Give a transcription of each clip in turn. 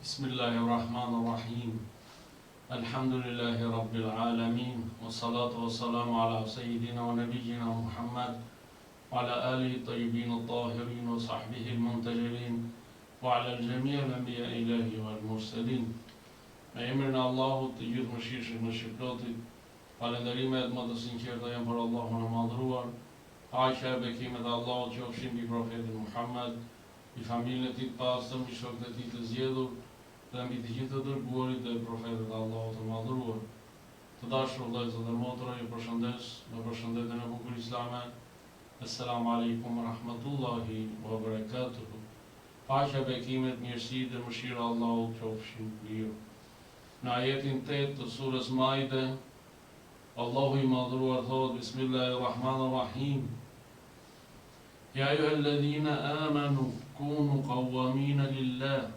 Bismillahirrahmanirrahim. Alhamdulillahi Rabbil Alamin. Wa salatu wa salamu ala Sayyidina wa Nabiyyina Muhammad wa ala alihi tayyibin al-tahirin wa sahbihi al-muntajirin wa ala al-jami' al-anbiya ilahi wal mursalin. Me emrin e Allahut të gjithë mëshirshëm në shpirtit, falënderimet më të sinqerta janë për Allahun e madhruar. Paqja e bekimet e Allahut qofshin mbi profetin Muhammad, i familjen e tij të pastër, mbi shokët e tij të zgjedhur, dhe mbi të gjithë të dërguarit dhe profetët e Allahut të madhruar. Të dashur vëllezër dhe motra, ju përshëndes me përshëndetjen e bukur islame. Assalamu alaikum wa rahmatullahi wa barakatuh. Paqja, bekimet, mirësitë dhe mëshira e Allahut qofshin mbi ju. Në ajetin 8 të surës Maide, Allahu i madhruar thot: Bismillahirrahmanirrahim. Ya ayyuhalladhina amanu kunu qawwamina lillah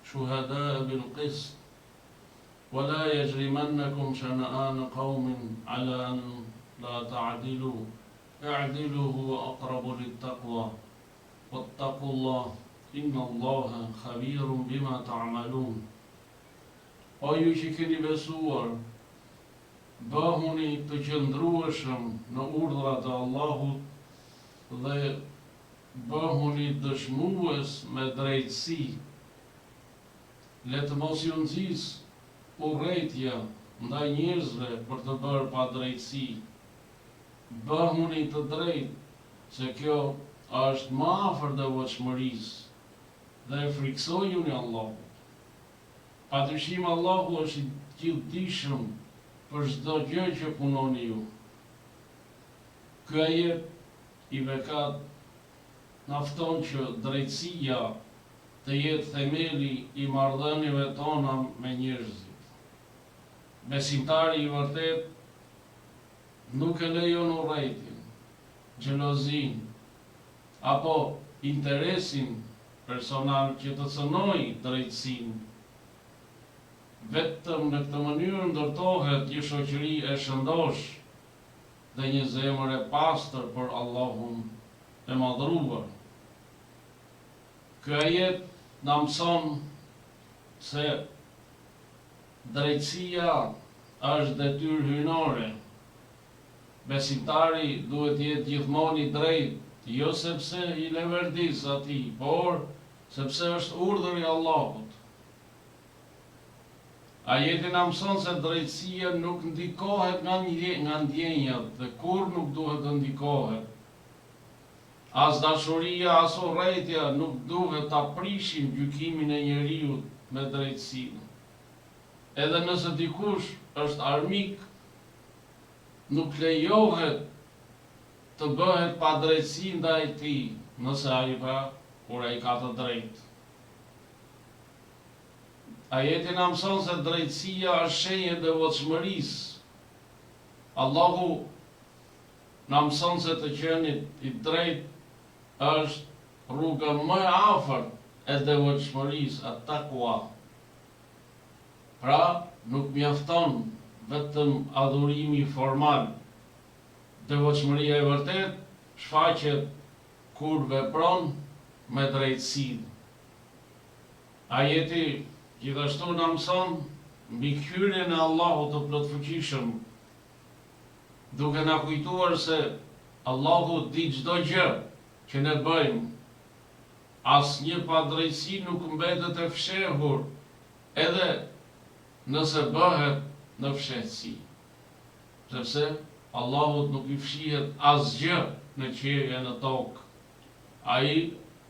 شهداء بالقسط ولا يجرمنكم شنآن قوم على أن لا تعدلوا اعدلوا هو أقرب للتقوى واتقوا الله إن الله خبير بما تعملون. O ju që keni besuar, bëhuni të qëndrueshëm në urdhrat e Allahut dhe bëhuni dëshmues me drejtësi. Le të mos ju nxis urrëtia ndaj njerëzve për të bërë pa drejtësi. Bëhuni të drejtë, se kjo është më afër devotshmërisë, dhe friksojuni Allahut. Padyshim Allahu është i gjithdijshëm për çdo gjë që punoni ju. Ky ajet i bekat na fton që drejtësia të jetë themeli i marrëdhënieve tona me njerëzit. Besimtari i vërtet nuk e lejon urrëtin, xhelozin apo interesin personal që të cënojë drejtësinë. Vetëm në këtë mënyrë ndërtohet një shoqëri e shëndosh dhe një zemër e pastër për Allahun e madhruar. Ky ajet na mëson se drejtësia është detyrë hyjnore. Besimtari duhet jetë gjithmonë i drejtë, jo sepse i leverdis atij, por sepse është urdhër i Allahut. Ajeti na mëson se drejtësia nuk ndikohet nga ndjenjat dhe kur nuk duhet të ndikohet. As dashuria, as urrëtia nuk duhet ta prishin gjykimin e njeriu me drejtësinë. Edhe nëse dikush është armik, nuk lejohet të bëhet pa drejtësi ndaj tij, nëse ai kur ai ka të drejtë. Ajeti na mëson se drejtësia është shenjë e devotshmërisë. Allahu na mëson se të qenit i drejtë është rruga më e afërt e devotshmërisë, at-taqwa. Pra, nuk mjafton vetëm adhurimi formal. Devotshmëria e vërtet shfaqet kur vepron me drejtësi. Ajeti gjithashtu na mëson mbi hyrjen e Allahut të plotfuqishëm, duke na kujtuar se Allahu di çdo gjë që ne bëjmë. Asnjë padrejtësi nuk mbetet e fshehur, edhe nëse bëhet në fshehtësi. Sepse Allahut nuk i fshihet asgjë në qiell e në tokë. Ai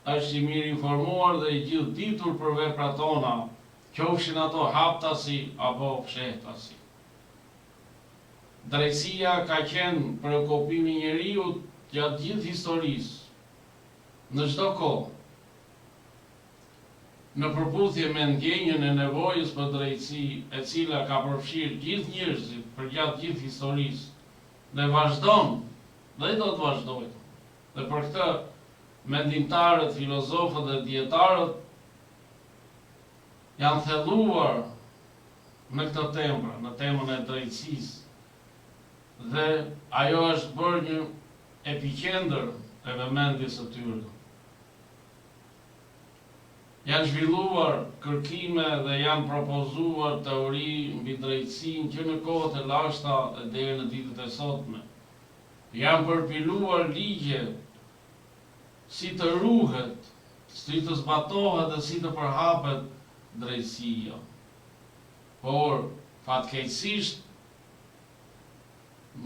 është i mirë informuar dhe i gjithë ditur për veprat tona, qofshin ato haptasi apo fshehtasi. Drejtësia ka qenë preokupimi i njeriu gjatë gjithë historisë. Në çdo kohë, në përputhje me ndjenjën e nevojës për drejtësi, e cila ka përfshirë gjithë njerëzit për gjatë gjithë historisë, dhe vazhdon, dhe do të vazhdojë. Dhe për këtë, mendimtarët, filozofët dhe dietarët janë thelluar në këtë temë, në temën e drejtësisë, dhe ajo është bërë një epiqendër e vëmendjes së tyre. Janë zhvilluar kërkime dhe janë propozuar teori mbi drejtësinë që në kohët e lashta e deri në ditët e sotme. Janë përpiluar ligje si të ruhet, si të zbatohet dhe si të përhapet drejtësia. Por, fatkeqësisht,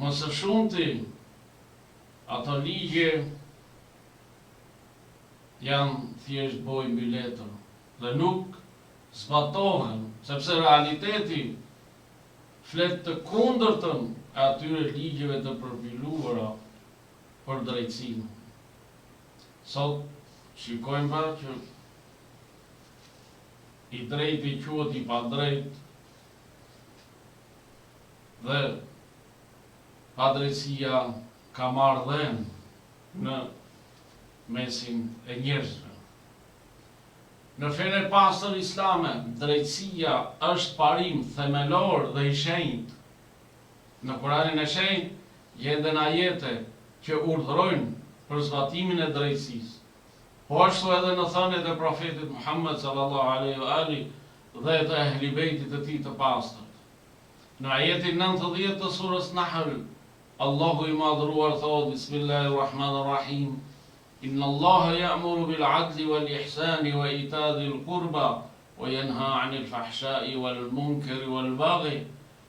më së shumti, ato ligje janë thjesht boj mbi letër dhe nuk zbatohen, sepse realiteti flet të kundërtën e atyre ligjeve të përpiluara për drejtësinë. Sot shikojmë pra që i drejti quhet i padrejt dhe padrejtësia ka marrë dhenë në mesin e njerëzve. Në fenë e pastër islame, drejtësia është parim themelor dhe i shenjtë. Në Kuranin e shenjtë gjenden ajete që urdhërojnë për zbatimin e drejtësisë. Po ashtu edhe në thëniet e profetit Muhammed sallallahu alaihi wa ali dhe të ehli bejtit e tij të pastërt. Në ajetin 90 të surës Nahl, Allahu i madhruar thotë: Bismillahirrahmanirrahim. Inna Allaha ya'muru bil 'adli wal ihsani wa ita'i dhil qurba wa yanha 'anil fahsha'i wal munkari wal baghi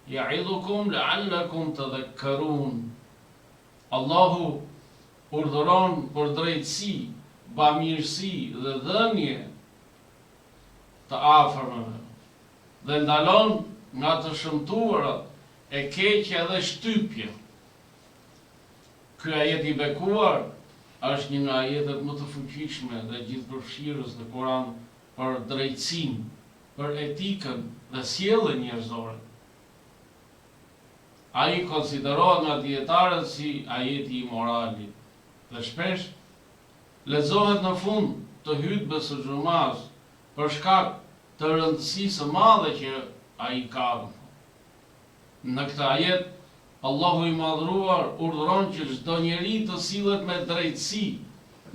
ya'idhukum la'allakum tadhakkarun. Allahu urdhëron për drejtësi, bamirësi dhe dhënie të afërmëve dhe ndalon nga të shëmtuarat e keqja dhe shtypja. Ky ajet i bekuar është një nga ajetet më të fuqishme dhe gjithëpërfshirës në Kur'an për drejtësinë, për etikën dhe sjelljen njerëzore. Ai konsiderohet nga dietarët si ajeti i moralit dhe shpesh lexohet në fund të hutbes së xumas për shkak të rëndësisë së madhe që ai ka. Në këtë ajet Allahu i madhruar urdhëron që çdo njeri të sillet me drejtësi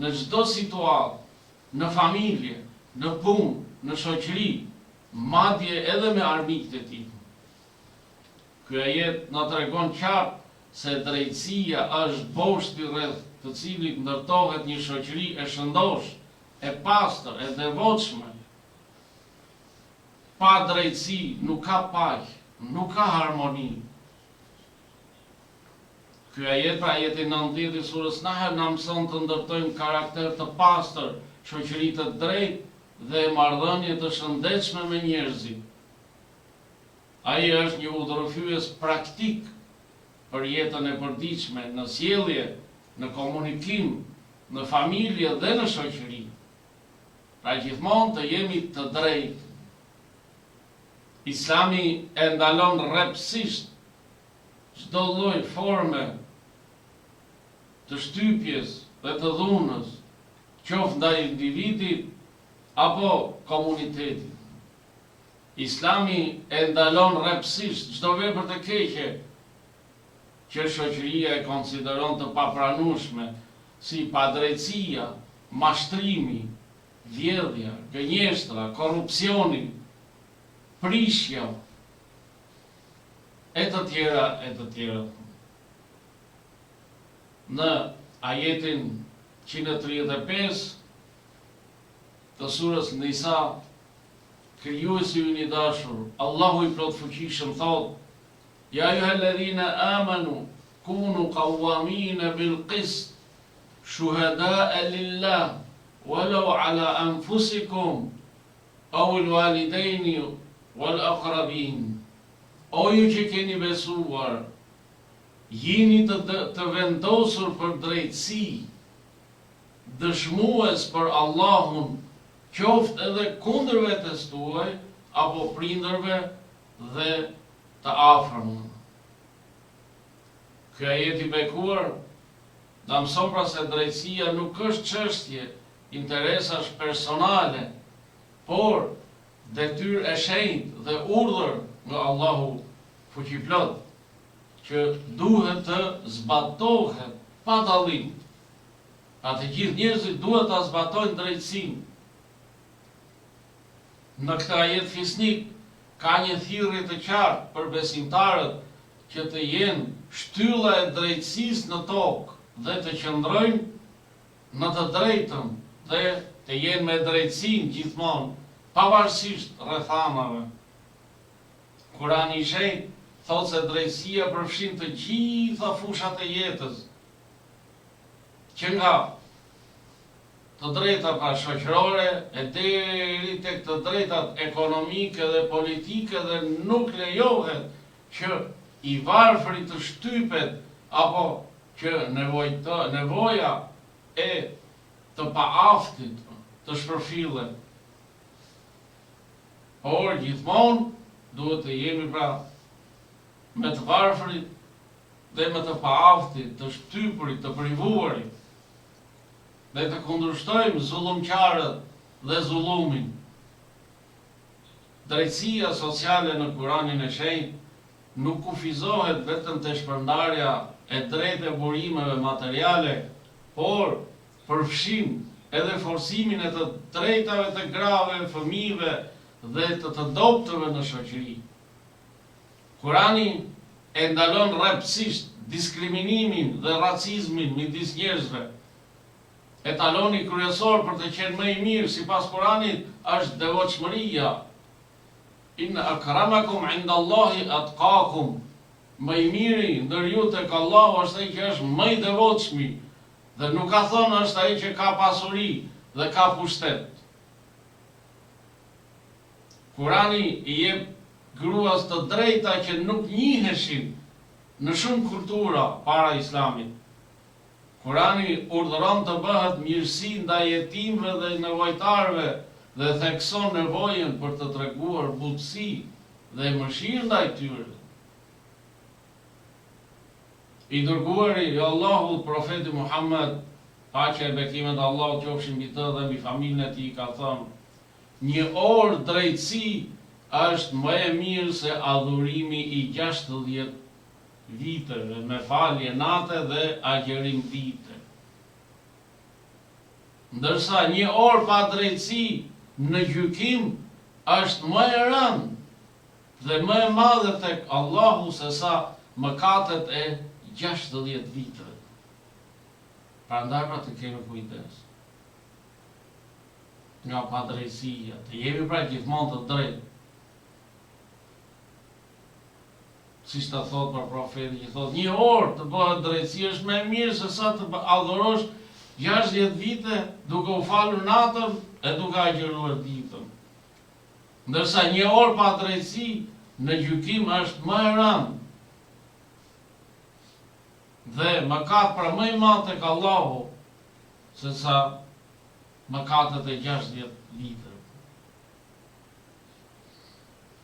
në çdo situatë, në familje, në punë, në shoqëri, madje edhe me armiqtë e tij. Ky ajet na tregon qartë se drejtësia është boshti rreth të cilit ndërtohet një shoqëri e shëndosh, e pastër, e devotshme. Pa drejtësi nuk ka paqe, nuk ka harmoni. Ky ajet, pra ajeti 90 i surës Nahl, na mëson të ndërtojmë karakter të pastër, shoqëri të drejtë dhe marrëdhënie të shëndetshme me njerëzit. Ai është një udhërofyes praktik për jetën e përditshme, në sjellje, në komunikim, në familje dhe në shoqëri. Pra gjithmonë të jemi të drejtë. Islami e ndalon rrepsisht çdo lloj forme të shtypjes dhe të dhunës, qoftë ndaj individit apo komunitetit. Islami e ndalon rrepsisht çdo vepër të keqe që shoqëria e konsideron të papranueshme, si padrejtësia, mashtrimi, vjedhja, gënjeshtra, korrupsioni, prishja, e të tjera, e të tjera. Në ajetin 135 të surës Nisa, krijuesi ynë i dashur, Allahu i plotfuqishëm thotë: Ja ayyuhalladhina amanu kunu qawwamina bil qist shuhada'a lillah walau ala anfusikum aw al walidaini wal aqrabin. O ju që keni besuar, jini të vendosur për drejtësi, dëshmues për Allahun, qoftë edhe kundër vetes tuaj apo prindërve dhe të afërmën. Ky ajet i bekuar na mëson pra se drejtësia nuk është çështje interesash personale, por detyrë e shenjtë dhe urdhër nga Allahu fuqiplot, që duhet të zbatohet pa dallim. Pra të gjithë njerëzit duhet ta zbatojnë drejtësinë. Në këtë ajet fisnik ka një thirrje të qartë për besimtarët që të jenë shtylla e drejtësisë në tokë dhe të qëndrojnë në të drejtën dhe të jenë me drejtësinë gjithmonë, pavarësisht rrethanave. Kurani i Shenjtë thotë se drejtësia përfshin të gjitha fushat e jetës, që nga të drejtat shoqërore e deri tek të drejtat ekonomike dhe politike, dhe nuk lejohet që i varfëri të shtypet apo që nevoja e të paaftit të shpërfillet. Por gjithmonë duhet të jemi pra me të varfërit dhe me të paaftit, të shtypurit, të privuarit, dhe të kundërshtojmë zullumqarët dhe zullumin. Drejtësia sociale në Kuranin e Shenjtë nuk kufizohet vetëm te shpërndarja e drejtë e burimeve materiale, por përfshin edhe forcimin e të drejtave të grave, fëmijëve dhe të dobtëve në shoqëri. Kurani e ndalon rreptësisht diskriminimin dhe racizmin midis njerëzve. Etaloni kryesor për të qenë më i mirë sipas Kuranit është devotshmëria. Inna akramakum indallahi atqakum. Më i miri ndër ju tek Allahu është ai që është më i devotshmi, dhe nuk ka thonë është ai që ka pasuri dhe ka pushtet. Kurani i jep gruas të drejta që nuk njiheshin në shumë kultura para Islamit. Kurani urdhëron të bëhet mirësi ndaj jetimëve dhe nevojtarëve dhe thekson nevojën për të treguar butësi dhe mëshirë ndaj tyre. I dërguari i Allahut, profeti Muhammed, paqja e bekimet e Allahut qofshin mbi të dhe mbi familjen e tij, ka thënë: një orë drejtësi është më e mirë se adhurimi i 60 viteve me falje nate dhe agjerim dite. Ndërsa një orë pa drejtësi në gjykim është më e rëndë dhe më e madhe tek Allahu se sa mëkatet e 60 viteve. Prandaj pra të kemi kujdes nga padrejtësia, të jemi pra gjithmonë të drejtë. Siç ta thot për profeti, që thot një orë të bëhet drejtësi është më e mirë se sa të adhurosh 60 vite duke u falur natën e duke agjëruar ditën. Ndërsa një orë pa drejtësi në gjykim është më e rëndë. Dhe mëkat pra më i madh tek Allahu se sa mëkatet e 60 viteve.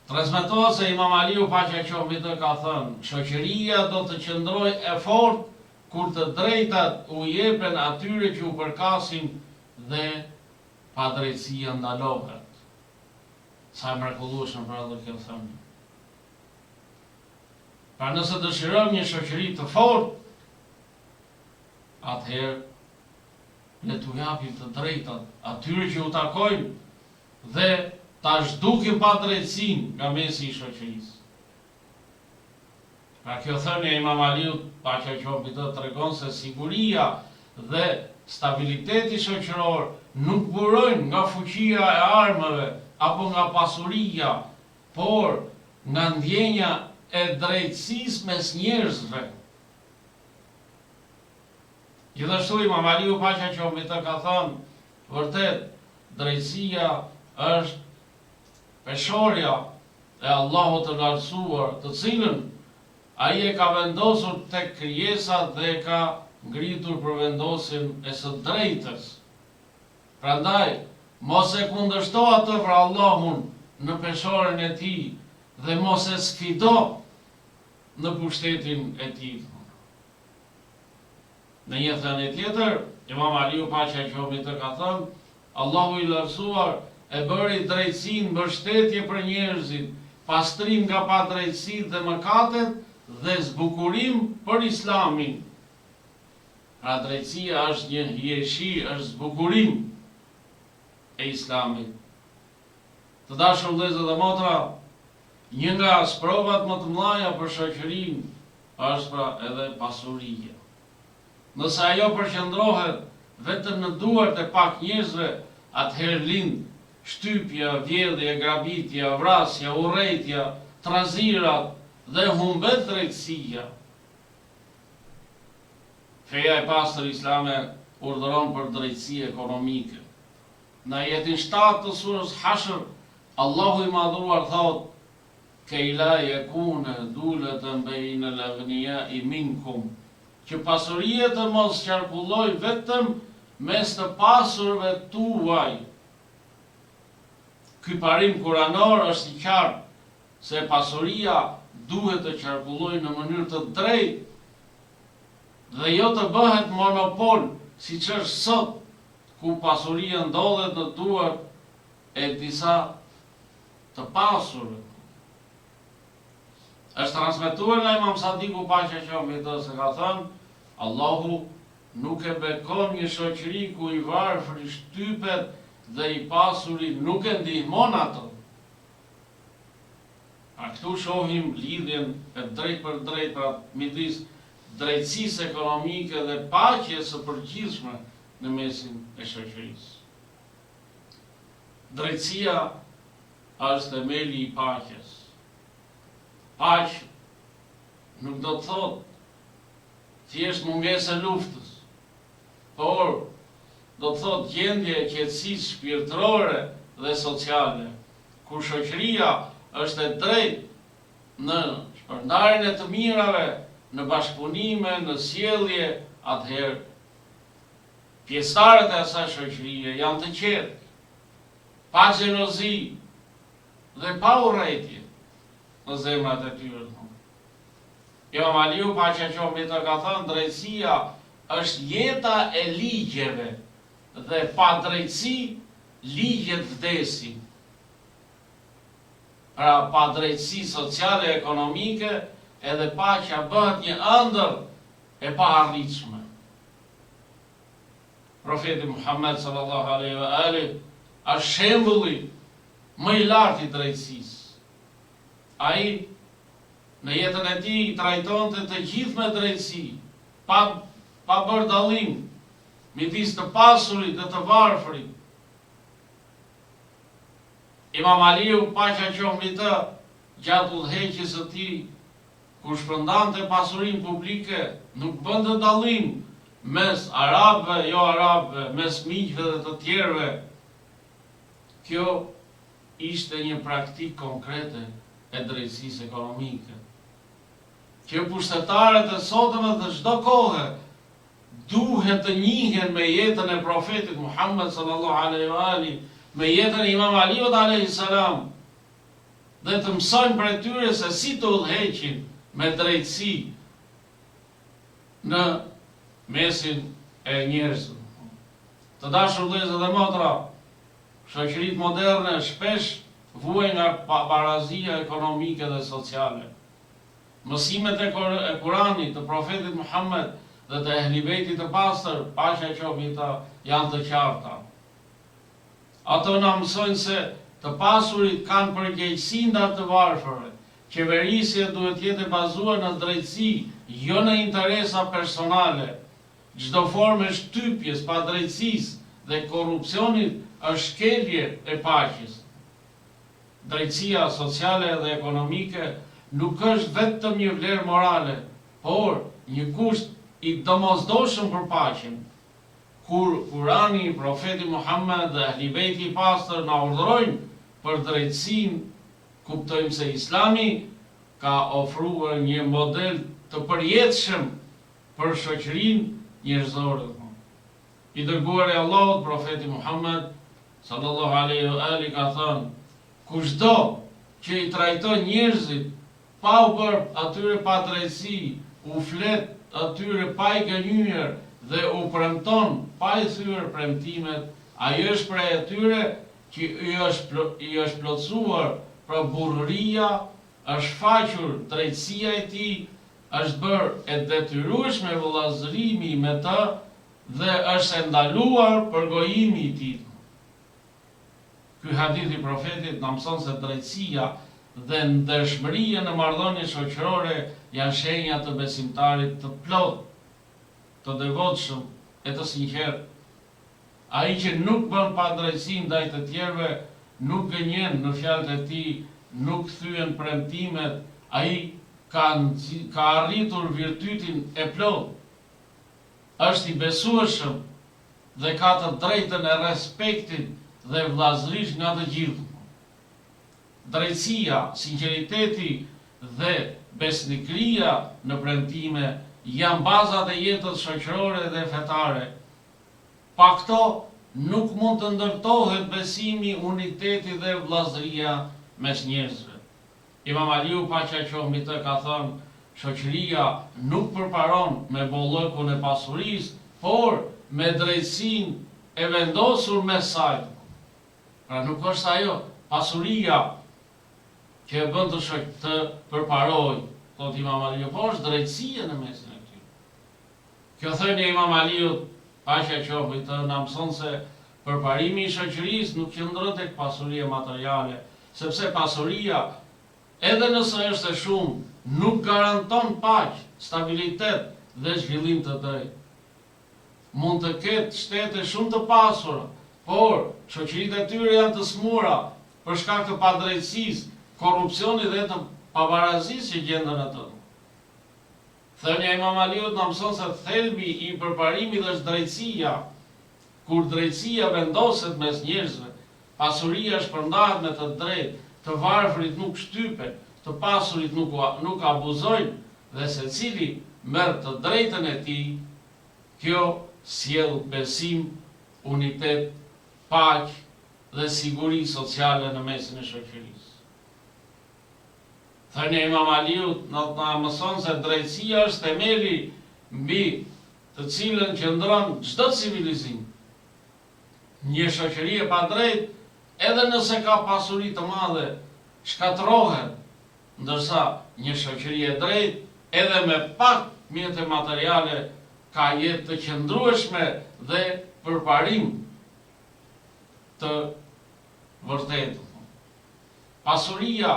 Transmetohet se Imam Aliu paqja qoftë mbi të ka thënë: shoqëria do të qëndrojë e fortë kur të drejtat u jepen atyre që u përkasin dhe padrejtësia ndalohet. Sa e mrekullueshme pra do kjo thënë. Pra nëse dëshirojmë një shoqëri të fortë, atëherë le t'u japim të drejtat atyre që u takojnë dhe ta zhdukim padrejtësinë nga mesi i shoqërisë. Pra kjo thënie e Imam Aliut, paqja qoftë mbi të, tregon se siguria dhe stabiliteti shoqëror nuk burojnë nga fuqia e armëve apo nga pasuria, por nga ndjenja e drejtësisë mes njerëzve. Gjithashtu Imam Aliu paqja qoftë mbi të ka thënë: vërtet, drejtësia është peshorja e Allahut të lartësuar, të cilën ai e ka vendosur tek krijesat dhe e ka ngritur për vendosin e së drejtës. Prandaj, mos e kundërshto atë për Allahun në peshoren e tij dhe mos e sfido në pushtetin e tij. Në një thënie tjetër, Imam Aliu paqja qoftë mbi të ka thënë: Allahu i lartësuar e bëri drejtësinë mbështetje për njerëzit, pastrim nga padrejtësitë dhe mëkatet dhe zbukurim për Islamin. Pra drejtësia është një hierarshi, është zbukurim e Islamit, Të dashur vëllezër dhe motra, një nga sprovat më të mëdha për shoqërinë është pra edhe pasuria. Nëse ajo përqendrohet vetëm në duart e pak njerëzve, atëherë lind shtypja, vjedhja, grabitja, vrasja, urrejtja, trazirat dhe humbet drejtësia. Feja e pastër islame urdhëron për drejtësi ekonomike. Në ajetin 7 të surës Hashr, Allahu i madhruar thot: "Kej la yakuna dulatan bayna al-aghniya'i minkum", që pasuria të mos qarkulloj vetëm mes të pasurve tuaj. Ky parim kuranor është i qartë se pasuria duhet të qarkullojë në mënyrë të drejtë dhe jo të bëhet monopol, siç është sot, ku pasuria ndodhet në duart e disa të pasurve. Është transmetuar nga Imam Sadiku paqja qoftë mbi të, se ka thënë: Allahu nuk e bekon një shoqëri ku i varfëri shtypet dhe i pasuri nuk e ndihmon ato. A këtu shohim lidhjen e drejt për drejt midis drejtësisë ekonomike dhe paqes së përgjithshme në mesin e shoqërisë. Drejtësia është themeli i paqes. Paqë nuk do të thotë thjesht mungesë e luftës, por do të thotë gjendje e qetësisë shpirtërore dhe sociale, kur shoqëria është e drejtë në shpërndarjen e të mirave, në bashkëpunime, në sjellje, atëherë pjesëtarët e asaj shoqërie janë të qetë, pa xhelozi dhe pa urrëtie në zemrat e tyre. Imam Aliu paqja qoftë mbi të ka thënë: drejtësia është jeta e ligjeve dhe pa drejtësi ligjet vdesin. Pra pa drejtësi sociale e ekonomike edhe paqja bëhet një ëndër e paarritshme. Profeti Muhammed sallallahu alaihi wa alihi është shembulli më i lartë i drejtësisë. Ai në jetën e tij trajtonte të gjithë me drejtësi, pa bërë dallim midis të pasurit dhe të varfrit. Imam Aliu paqja qoftë mbi të, gjatë udhëheqjes së tij, kur shpërndante pasurinë publike, nuk bënte dallim mes arabëve, jo arabëve, mes miqve dhe të tjerëve. Kjo ishte një praktikë konkrete e drejtësisë ekonomike, që pushtetarët e sotme dhe çdo kohë duhet të njihen me jetën e profetit Muhammed sallallahu alaihi wa alihi, me jetën e Imam Aliut alayhi salam, dhe të mësojnë prej tyre se si të udhëheqin me drejtësi në mesin e njerëzve. Të dashur vëllezër dhe motra, shoqëritë moderne shpesh vuajnë nga barazia ekonomike dhe sociale. Mësimet e Kuranit, të profetit Muhammed dhe të ehlibejtit të pastër, paqja qoftë mbi të, janë të qarta. Ato na mësojnë se të pasurit kanë përgjegjësi ndar të varfërve. Qeverisja duhet jetë e bazuar në drejtësi, jo në interesa personale. Çdo formë e shtypjes, padrejtësisë dhe korrupsionit është shkelje e paqes. Drejtësia sociale dhe ekonomike nuk është vetëm një vlerë morale, por një kusht i domosdoshëm për paqen. Kur Kurani, profeti Muhammed dhe ehlibejti i pastër na urdhërojnë për drejtësinë, kuptojmë se Islami ka ofruar një model të përjetshëm për shoqërinë njerëzore. I dërguari i Allahut, profeti Muhammed sallallahu alaihi wa alihi ka thënë: kushdo që i trajton njerëzit pa u bërë atyre pa drejtësi, u flet atyre pa i gënjur dhe u premton pa i thyer premtimet, ai është prej atyre që i është plotësuar pra burrëria, është faqur drejtësia e tij, është bërë e detyrueshme vëllazërimi me të dhe është e ndaluar përgojimi i tij. Ky hadith i profetit na mëson se drejtësia dhe ndershmëria në marrëdhënie shoqërore janë shenja të besimtarit të plot, të devotshëm e të sinqert. Ai që nuk bën pa drejtësi ndaj të tjerëve, nuk gënjen në fjalët e tij, nuk thyen premtimet, ai ka arritur virtytin e plot. Është i besueshëm dhe ka të drejtën e respektit dhe vllazërisht nga të gjithë. Drejtësia, sinqeriteti dhe besnikëria në premtime janë bazat e jetës shoqërore dhe fetare. Pa këto nuk mund të ndërtohet besimi, uniteti dhe vllazëria mes njerëzve. Imam Aliu, paqja qoftë mbi të, ka thënë, shoqëria nuk përparon me bollëkun e pasurisë, por me drejtësinë e vendosur mes saj. Pra nuk është ajo pasuria që e bën të përparoj, thot Imam Aliu, por është drejtësia në mesin e tyre. Kjo thënie e Imam Aliut, paqja qoftë mbi të, na mëson se përparimi i shoqërisë nuk qëndron tek pasuria materiale, sepse pasuria, edhe nëse është e shumë, nuk garanton paqë, stabilitet dhe zhvillim të drejtë. Mund të ketë shtete shumë të pasura, por shoqëritë e tyre janë të smura për shkak të padrejtësisë, korrupsionit dhe të pabarazisë që gjenden atë. Thënia e Imam Aliut na mëson se thelbi i përparimit është drejtësia. Kur drejtësia vendoset mes njerëzve, pasuria shpërndahet me të drejtë, të varfrit nuk shtypen, të pasurit nuk abuzojnë, dhe secili merr të drejtën e tij, kjo sjell besim, unitet, paqë dhe siguri sociale në mesin e shoqërisë. Thënia e Imam Aliut na mëson se drejtësia është themeli mbi të cilën qëndron çdo civilizim. Një shoqëri e padrejtë, edhe nëse ka pasuri të madhe, shkatërrohet, ndërsa një shoqëri e drejtë, edhe me pak mjete materiale, ka jetë të qëndrueshme dhe përparim të vërtetë. Pasuria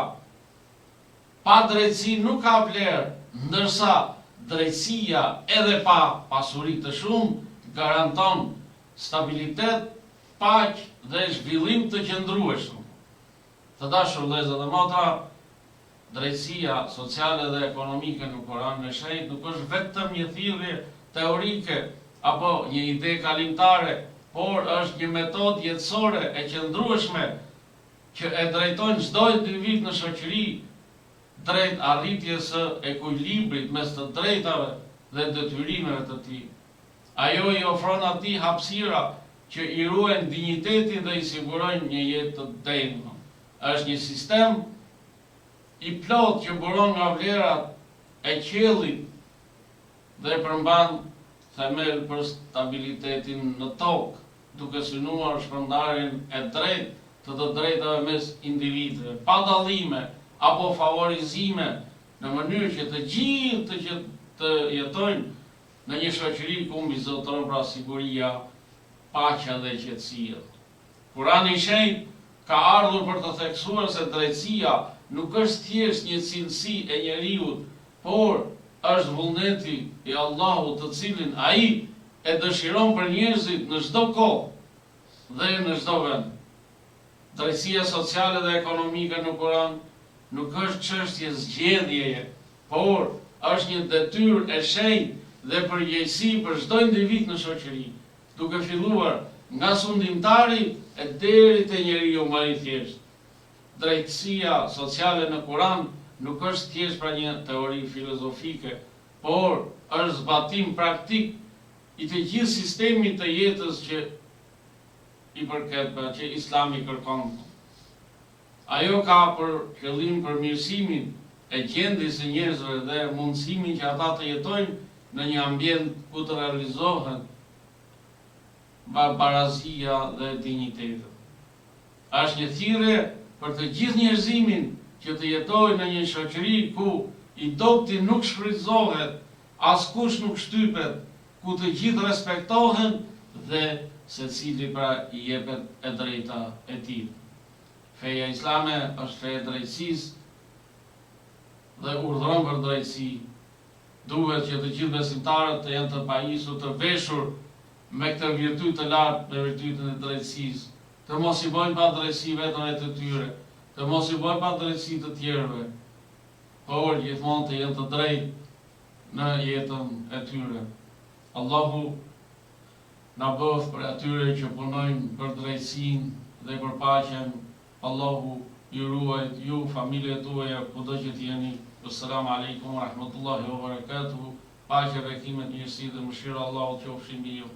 pa drejtësi nuk ka vlerë, ndërsa drejtësia edhe pa pasuri të shumë garanton stabilitet, paqë dhe zhvillim të qëndrueshëm. Të dashur vëllezër dhe motra, drejtësia sociale dhe ekonomike në Kur'anin e Shenjtë nuk është vetëm një thirrje teorike apo një ide kalimtare, por është një metodë jetësore e qëndrueshme që e drejton çdo individ në shoqëri drejt arritjes së ekuilibrit mes të drejtave dhe detyrimeve të tij. Ajo i ofron atij hapësira që i ruajnë dinjitetin dhe i sigurojnë një jetë të denjë. Është një sistem i plot që buron nga vlerat e qiellit dhe përmban themel për stabilitetin në tokë, duke synuar shpërndarjen e drejtë të drejtave mes individëve, pa dallime apo favorizime, në mënyrë që të gjithë të jetojnë në një shoqëri ku mbi zotëron pra siguria, paqja dhe qetësia. Kurani i Shenjtë ka ardhur për të theksuar se drejtësia nuk është thjesht një cilësi e njeriut, por është vullneti i Allahut, të cilin ai e dëshiron për njerëzit në çdo kohë dhe në çdo vend. Drejtësia sociale dhe ekonomike në Kur'an nuk është çështje zgjedhjeje, por është një detyrë e shenjtë dhe përgjegjësi për çdo individ në shoqëri, duke filluar nga sundimtari e deri te njeriu më i thjeshtë. Drejtësia sociale në Kur'an nuk është thjesht pra një teori filozofike, por është zbatim praktik i të gjithë sistemit të jetës që i përket, që Islami kërkon. Ajo ka për qëllim përmirësimin e gjendjes së njerëzve dhe mundësimin që ata të jetojnë në një ambient ku të realizohen barazia dhe dinjiteti. Është një thirrje për të gjithë njerëzimin që të jetojë në një shoqëri ku i dopti nuk shfrytëzohet, askush nuk shtypet, ku të gjithë respektohen dhe secili pra i jepet e drejta e tij. Feja islame është feja drejtësisë dhe urdhëron për drejtësi. Duhet që të gjithë besimtarët të jenë të pajisur, të veshur me këtë virtyt të lartë, me virtytin e drejtësisë. Të mos i bëjnë pa drejtësi vetëm e të tyre, të mos i bëjnë pa drejtësi të tjerëve, por gjithmonë të jenë të drejtë në jetën e tyre. Allahu na bëf për atyre që punojnë për drejtësinë dhe për paqen. Allahu ju ruajt, ju, familjet tuaja, kudo që t'jeni. Assalamu alaikum wa rahmatullahi wa barakatuhu. Paqe, bekimet, mirësi dhe mëshira Allahut qofshin mbi ju.